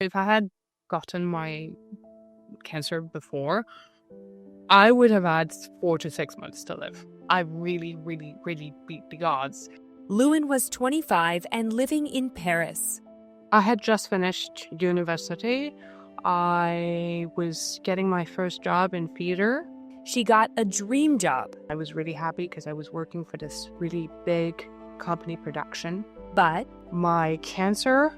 If I had gotten my cancer before, I would have had 4 to 6 months to live. I really, really, really beat the odds. Luwen was 25 and living in Paris. I had just finished university. I was getting my first job in theater. She got a dream job. I was really happy because I was working for this really big company production. But My cancer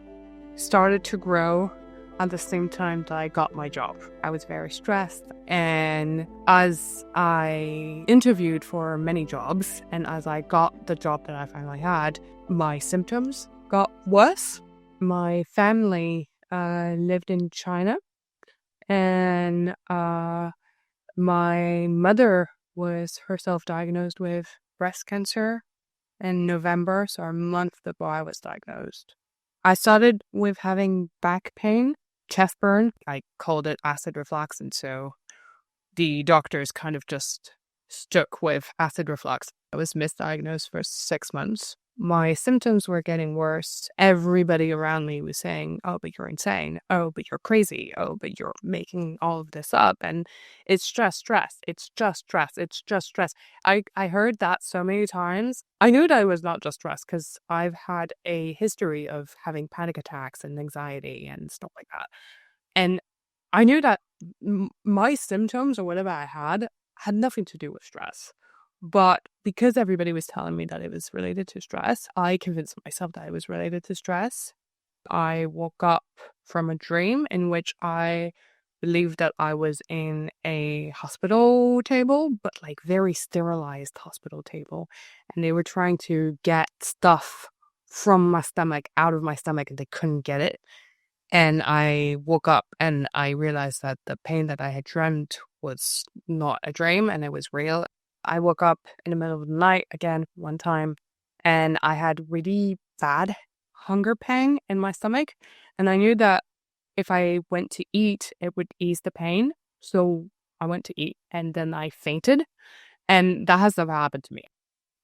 started to grow at the same time that I got my job. I was very stressed. And as I interviewed for many jobs and as I got the job that I finally had, my symptoms got worse. My family lived in China, and my mother was herself diagnosed with breast cancer in November, so a month before I was diagnosed. I started with having back pain, chest burn. I called it acid reflux, and so the doctors kind of just stuck with acid reflux. I was misdiagnosed for 6 months. My symptoms were getting worse. Everybody around me was saying, "Oh, but you're insane. Oh, but you're crazy. Oh, but you're making all of this up. And it's just stress. It's just stress. It's just stress." I heard that so many times. I knew that it was not just stress because I've had a history of having panic attacks and anxiety and stuff like that. And I knew that my symptoms or whatever I had nothing to do with stress. But because everybody was telling me that it was related to stress, I convinced myself that it was related to stress. I woke up from a dream in which I believed that I was in a hospital table, but like very sterilized hospital table. And they were trying to get stuff from my stomach out of my stomach and they couldn't get it. And I woke up and I realized that the pain that I had dreamt was not a dream and it was real. I woke up in the middle of the night again one time and I had really bad hunger pang in my stomach. And I knew that if I went to eat, it would ease the pain. So I went to eat and then I fainted. And that has never happened to me.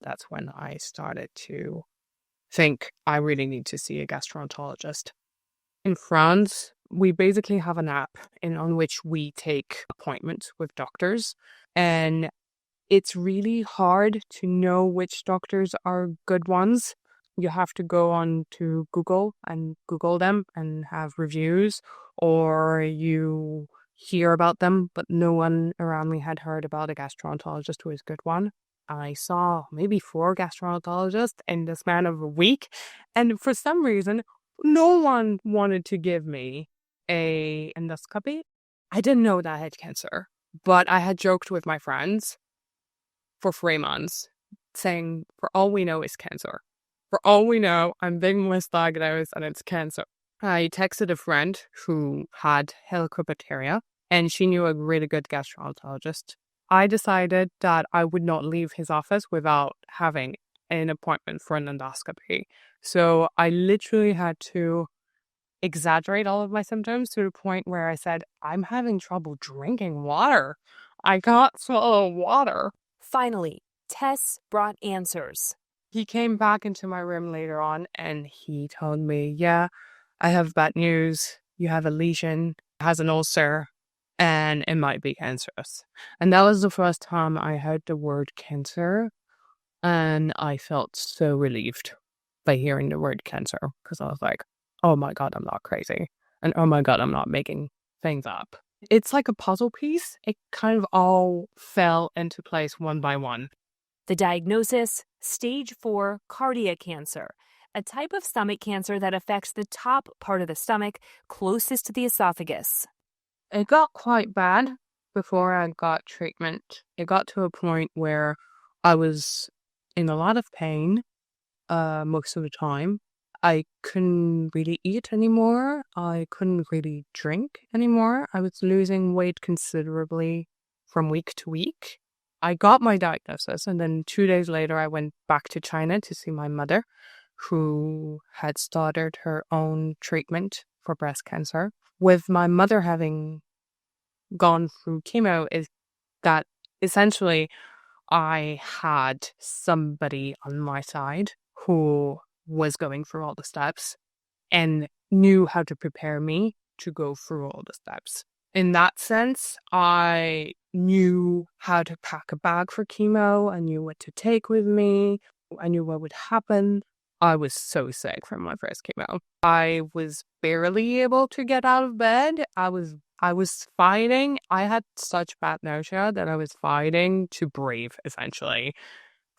That's when I started to think I really need to see a gastroenterologist. In France, we basically have an app on which we take appointments with doctors. And it's really hard to know which doctors are good ones. You have to go on to Google and Google them and have reviews, or you hear about them, but no one around me had heard about a gastroenterologist who is a good one. I saw maybe 4 gastroenterologists in the span of a week, and for some reason, no one wanted to give me a endoscopy. I didn't know that I had cancer, but I had joked with my friends for 3 months, saying, for all we know, it's cancer. For all we know, I'm being misdiagnosed and it's cancer. I texted a friend who had helicobacteria and she knew a really good gastroenterologist. I decided that I would not leave his office without having an appointment for an endoscopy. So I literally had to exaggerate all of my symptoms to the point where I said, I'm having trouble drinking water. I can't swallow water. Finally, tests brought answers. He came back into my room later on and he told me, yeah, I have bad news. You have a lesion, it has an ulcer, and it might be cancerous. And that was the first time I heard the word cancer. And I felt so relieved by hearing the word cancer because I was like, oh my God, I'm not crazy. And oh my God, I'm not making things up. It's like a puzzle piece. It kind of all fell into place one by one. The diagnosis, stage 4 cardia cancer, a type of stomach cancer that affects the top part of the stomach closest to the esophagus. It got quite bad before I got treatment. It got to a point where I was in a lot of pain most of the time. I couldn't really eat anymore. I couldn't really drink anymore. I was losing weight considerably from week to week. I got my diagnosis, and then 2 days later, I went back to China to see my mother, who had started her own treatment for breast cancer. With my mother having gone through chemo, is that essentially I had somebody on my side who was going through all the steps and knew how to prepare me to go through all the steps. In that sense, I knew how to pack a bag for chemo. I knew what to take with me. I knew what would happen. I was so sick from my first chemo. I was barely able to get out of bed. I was fighting. I had such bad nausea that I was fighting to breathe, essentially,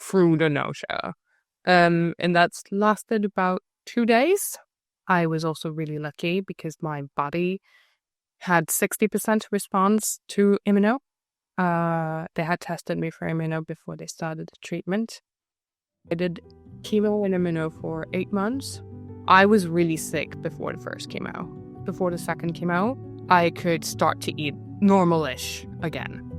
through the nausea. And that's lasted about 2 days. I was also really lucky because my body had 60% response to immuno. They had tested me for immuno before they started the treatment. I did chemo and immuno for 8 months. I was really sick before the first chemo. Before the second chemo, I could start to eat normal-ish again.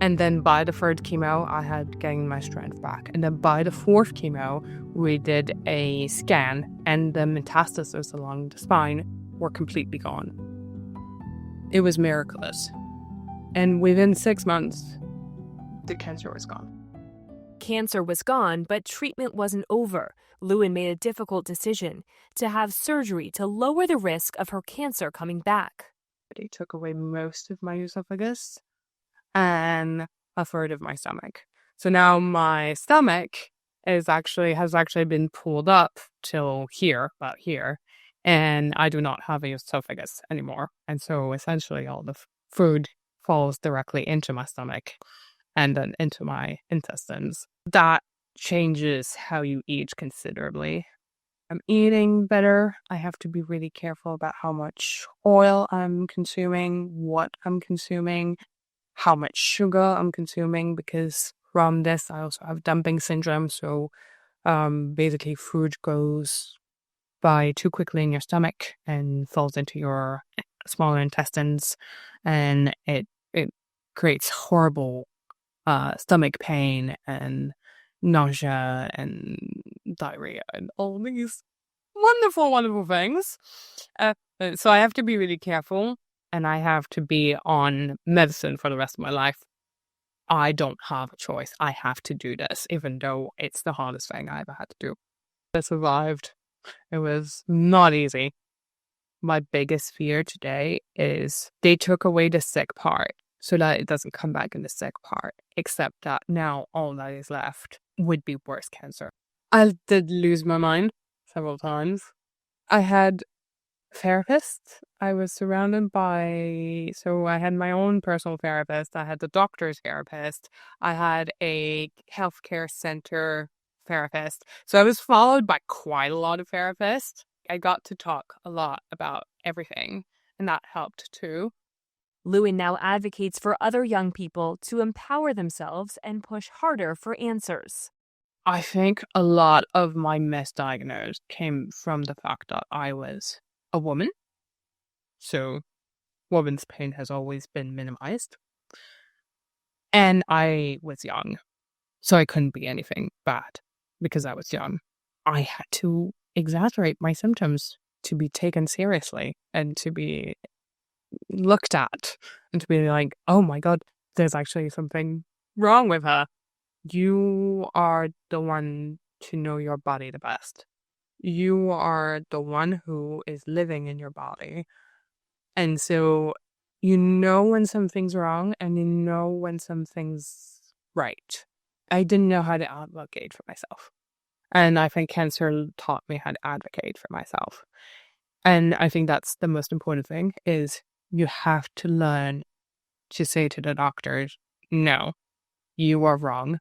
And then by the third chemo, I had gained my strength back. And then by the fourth chemo, we did a scan, and the metastases along the spine were completely gone. It was miraculous. And within 6 months, the cancer was gone. Cancer was gone, but treatment wasn't over. Luwen made a difficult decision to have surgery to lower the risk of her cancer coming back. They took away most of my esophagus and a third of my stomach. So now my stomach has actually been pulled up till here, about here, and I do not have an esophagus anymore. And so essentially all the food falls directly into my stomach and then into my intestines. That changes how you eat considerably. I'm eating better. I have to be really careful about how much oil I'm consuming, what I'm consuming, how much sugar I'm consuming, because from this I also have dumping syndrome. So basically food goes by too quickly in your stomach and falls into your smaller intestines, and it creates horrible stomach pain and nausea and diarrhea and all these wonderful, wonderful things. So I have to be really careful, and I have to be on medicine for the rest of my life. I don't have a choice. I have to do this, even though it's the hardest thing I ever had to do. I survived. It was not easy. My biggest fear today is they took away the sick part so that it doesn't come back in the sick part, except that now all that is left would be breast cancer. I did lose my mind several times. I had therapists. I was surrounded by, so I had my own personal therapist. I had the doctor's therapist. I had a healthcare center therapist. So I was followed by quite a lot of therapists. I got to talk a lot about everything, and that helped too. Luwen now advocates for other young people to empower themselves and push harder for answers. I think a lot of my misdiagnosis came from the fact that I was a woman. So woman's pain has always been minimized. And I was young. So I couldn't be anything bad because I was young. I had to exaggerate my symptoms to be taken seriously and to be looked at and to be like, oh my God, there's actually something wrong with her. You are the one to know your body the best. You are the one who is living in your body. And so you know when something's wrong and you know when something's right. I didn't know how to advocate for myself. And I think cancer taught me how to advocate for myself. And I think that's the most important thing is you have to learn to say to the doctors, no, you are wrong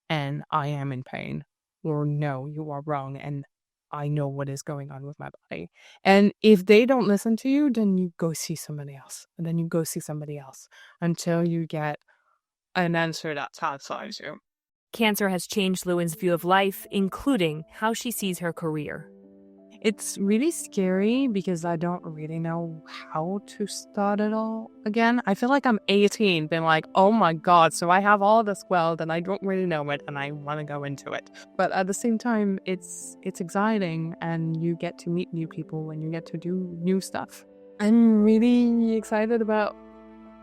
and I am in pain. Or no, you are wrong and I know what is going on with my body. And if they don't listen to you, then you go see somebody else. And then you go see somebody else until you get an answer that satisfies you. Cancer has changed Luwen's view of life, including how she sees her career. It's really scary because I don't really know how to start it all again. I feel like I'm 18, been like, oh my God, so I have all this wealth and I don't really know it and I want to go into it. But at the same time, it's exciting and you get to meet new people and you get to do new stuff. I'm really excited about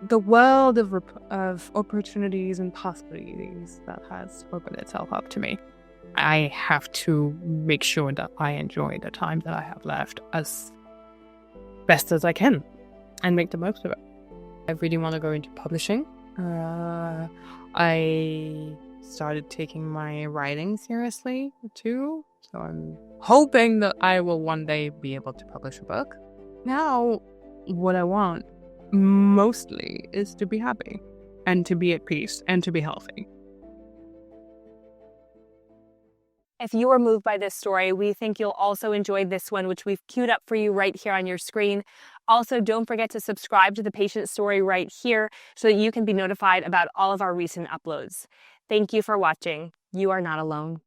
the world of opportunities and possibilities that has opened itself up to me. I have to make sure that I enjoy the time that I have left as best as I can. and make the most of it. I really want to go into publishing. I started taking my writing seriously too, so I'm hoping that I will one day be able to publish a book. Now, what I want mostly is to be happy and to be at peace and to be healthy. If you are moved by this story, we think you'll also enjoy this one, which we've queued up for you right here on your screen. Also, don't forget to subscribe to the patient story right here so that you can be notified about all of our recent uploads. Thank you for watching. You are not alone.